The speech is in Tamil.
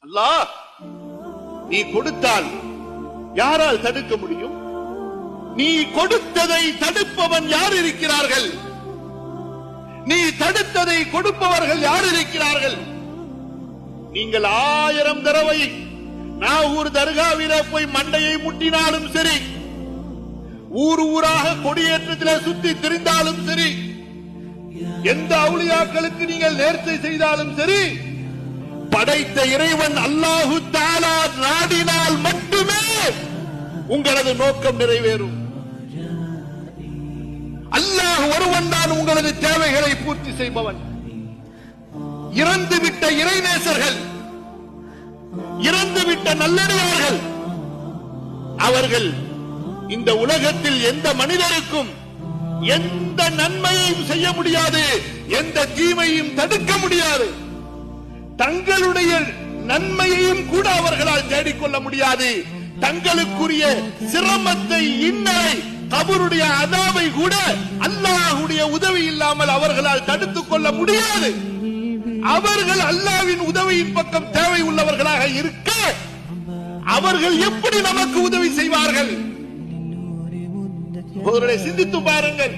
அல்லாஹ், நீ கொடுத்தால் யாரால் தடுக்க முடியும்? நீ கொடுத்ததை தடுப்பவன் யார் இருக்கிறார்கள்? நீ தடுத்ததை கொடுப்பவர்கள் யார் இருக்கிறார்கள்? நீங்கள் 1000 தடவை நாகூர் தர்காவில போய் மண்டையை முட்டினாலும் சரி, ஊர் ஊராக கொடியேற்றத்தில் சுத்தி திரிந்தாலும் சரி, எந்த அவுலியாக்களுக்கு நீங்கள் நேர்ச்சை செய்தாலும் சரி, படைத்த இறைவன் அல்லாஹு தஆலா நாடினால் மட்டுமே உங்களது நோக்கம் நிறைவேறும். அல்லாஹ் ஒருவன் தான் உங்களது தேவைகளை பூர்த்தி செய்பவன். இறந்துவிட்ட இறைநேசர்கள், இறந்துவிட்ட நல்லடியார்கள், அவர்கள் இந்த உலகத்தில் எந்த மனிதருக்கும் எந்த நன்மையையும் செய்ய முடியாது, எந்த தீமையும் தடுக்க முடியாது. தங்களுடைய நன்மையையும் கூட அவர்களால் தேடிக்கொள்ள முடியாது. தங்களுக்குரிய சிரமத்தை, இன்னலை, கபருடைய அதாவை கூட அல்லாஹ்வுடைய உதவி இல்லாமல் அவர்களால் தடுத்துக் கொள்ள முடியாது. அவர்கள் அல்லாஹ்வின் உதவியின் பக்கம் தேவை உள்ளவர்களாக இருக்க அவர்கள் எப்படி நமக்கு உதவி செய்வார்கள்? சிந்தித்து பாருங்கள்.